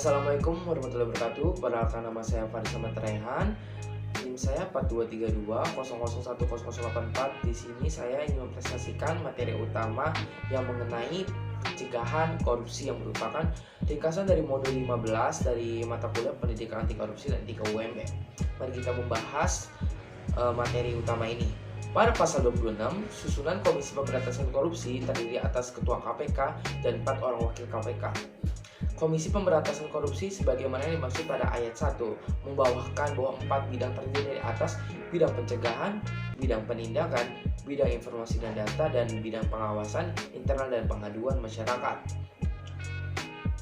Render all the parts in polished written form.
Assalamualaikum warahmatullahi wabarakatuh. Perkenalkan, nama saya Faris Ahmad Raihan. NIM saya 423200100084. Di sini saya ingin mempresentasikan materi utama yang mengenai pencegahan korupsi, yang merupakan ringkasan dari modul 15 dari mata kuliah Pendidikan Anti Korupsi dan 3 UMB. Mari kita membahas materi utama ini. Pada pasal 26, susunan Komisi Pemberantasan Korupsi terdiri atas Ketua KPK dan 4 orang wakil KPK. Komisi Pemberantasan Korupsi sebagaimana yang dimaksud pada ayat 1 membawakan bahwa 4 bidang terdiri dari atas: bidang pencegahan, bidang penindakan, bidang informasi dan data, dan bidang pengawasan internal dan pengaduan masyarakat.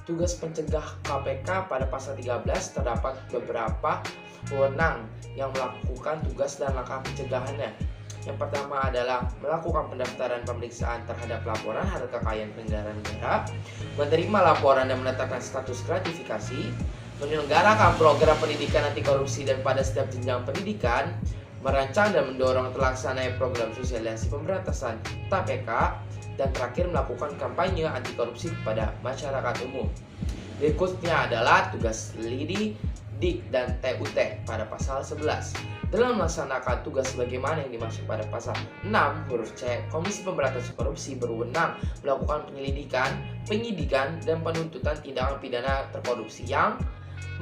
Tugas pencegah KPK pada pasal 13 terdapat beberapa wewenang yang melakukan tugas dan langkah pencegahannya. Yang pertama adalah melakukan pendaftaran pemeriksaan terhadap laporan harta kekayaan penyelenggara negara, menerima laporan dan menetapkan status gratifikasi, menyelenggarakan program pendidikan anti korupsi dan pada setiap jenjang pendidikan, merancang dan mendorong terlaksananya program sosialisasi pemberantasan KPK, dan terakhir melakukan kampanye anti korupsi kepada masyarakat umum. Berikutnya adalah tugas LIDI, DIK, dan TUT pada pasal 11. Dalam melaksanakan tugas sebagaimana yang dimaksud pada pasal 6 huruf C, Komisi Pemberantasan Korupsi berwenang melakukan penyelidikan, penyidikan, dan penuntutan tindakan pidana terkorupsi yang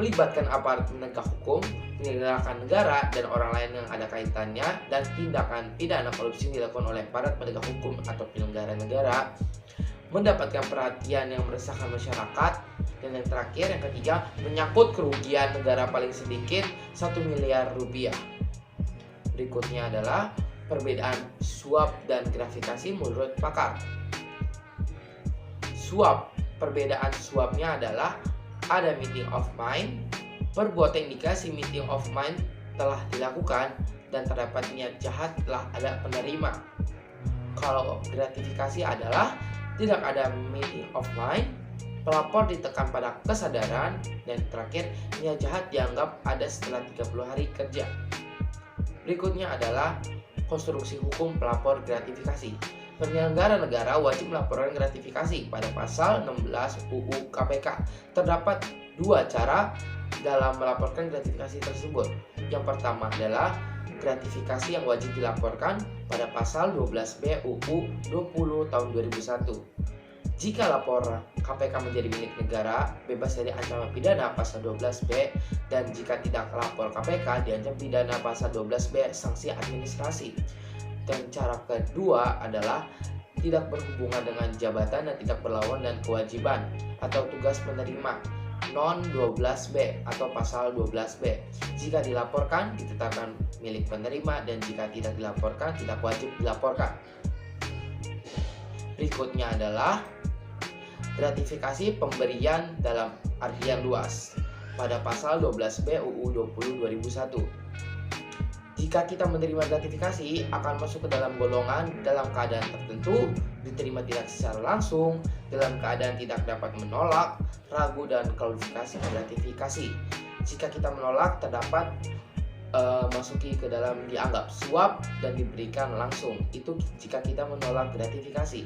melibatkan aparat penegak hukum, penyelenggara negara, dan orang lain yang ada kaitannya, dan tindakan pidana korupsi yang dilakukan oleh aparat penegak hukum atau penyelenggara negara, mendapatkan perhatian yang meresahkan masyarakat, dan yang terakhir, yang ketiga, menyangkut kerugian negara paling sedikit 1 miliar rupiah. Berikutnya adalah perbedaan suap dan gratifikasi menurut pakar. Suap, perbedaan suapnya adalah ada meeting of mind, perbuatan indikasi meeting of mind telah dilakukan, dan terdapat niat jahat telah ada penerima. Kalau gratifikasi adalah tidak ada meeting of mind, pelapor ditekan pada kesadaran, dan terakhir niat jahat dianggap ada setelah 30 hari kerja. Berikutnya adalah konstruksi hukum pelapor gratifikasi. Penyelenggara negara wajib melaporkan gratifikasi pada pasal 16 UU KPK. Terdapat 2 cara dalam melaporkan gratifikasi tersebut. Yang pertama adalah gratifikasi yang wajib dilaporkan pada pasal 12B UU 20 tahun 2001. Jika laporan KPK menjadi milik negara, bebas dari ancaman pidana pasal 12B, dan jika tidak lapor KPK diancam pidana pasal 12B sanksi administrasi. Dan cara kedua adalah tidak berhubungan dengan jabatan dan tidak berlawan dan kewajiban atau tugas penerima non 12B atau pasal 12B. Jika dilaporkan ditetapkan milik penerima, dan jika tidak dilaporkan tidak wajib dilaporkan. Berikutnya adalah gratifikasi pemberian dalam artian luas pada pasal 12B UU 20 2001. Jika kita menerima gratifikasi akan masuk ke dalam golongan dalam keadaan tertentu, diterima tidak secara langsung, dalam keadaan tidak dapat menolak, ragu, dan kualifikasi gratifikasi. Jika kita menolak terdapat masuki ke dalam dianggap suap dan diberikan langsung. Itu jika kita menolak gratifikasi.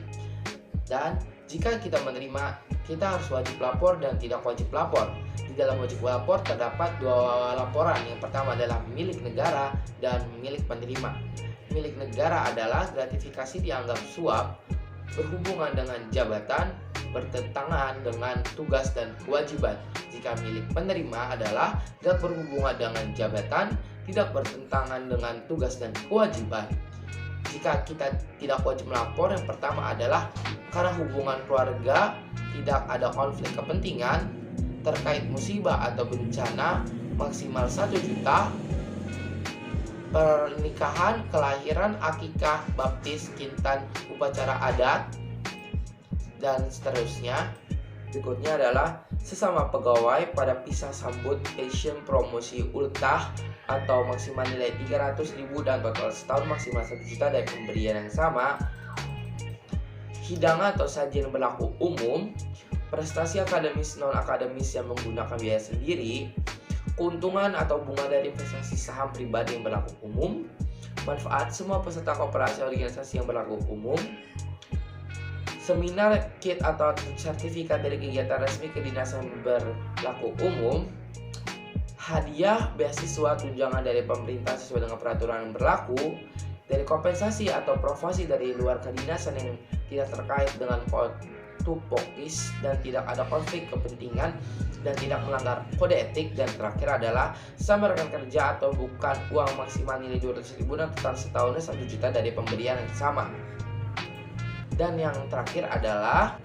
Dan jika kita menerima, kita harus wajib lapor dan tidak wajib lapor. Di dalam wajib lapor terdapat 2 laporan. Yang pertama adalah milik negara dan milik penerima. Milik negara adalah gratifikasi dianggap suap, berhubungan dengan jabatan, bertentangan dengan tugas dan kewajiban. Jika milik penerima adalah tidak berhubungan dengan jabatan, tidak bertentangan dengan tugas dan kewajiban. Jika kita tidak wajib melapor, yang pertama adalah karena hubungan keluarga, tidak ada konflik kepentingan, terkait musibah atau bencana maksimal 1 juta, pernikahan, kelahiran, akikah, baptis, kintan, upacara adat, dan seterusnya. Berikutnya adalah sesama pegawai pada pisah sambut, passion, promosi, ultah atau maksimal nilai 300.000 dan total setahun maksimal 1 juta dari pemberian yang sama. Hidangan atau sajian berlaku umum, prestasi akademis non akademis yang menggunakan biaya sendiri, keuntungan atau bunga dari investasi saham pribadi yang berlaku umum, manfaat semua peserta koperasi organisasi yang berlaku umum, seminar, kit atau sertifikat dari kegiatan resmi kedinasan berlaku umum, hadiah beasiswa tunjangan dari pemerintah sesuai dengan peraturan yang berlaku, dari kompensasi atau provasi dari luar kedinasan yang tidak terkait dengan tupokis dan tidak ada konflik kepentingan dan tidak melanggar kode etik, dan terakhir adalah sama rekan kerja atau bukan uang maksimal nilai 200.000 dan total setahunnya 1 juta dari pemberian yang sama. Dan yang terakhir adalah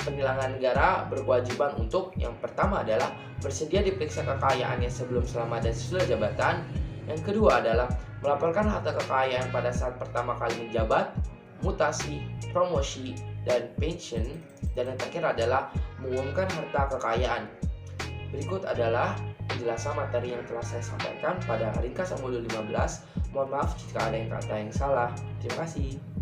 penilangan negara berkewajiban untuk yang pertama adalah bersedia diperiksa kekayaannya sebelum, selama, dan sesudah jabatan. Yang kedua adalah melaporkan harta kekayaan pada saat pertama kali menjabat, mutasi, promosi, dan pensiun. Dan yang terakhir adalah mengumumkan harta kekayaan. Berikut adalah penjelasan materi yang telah saya sampaikan pada ringkasan modul 15. Mohon maaf jika ada yang kata yang salah. Terima kasih.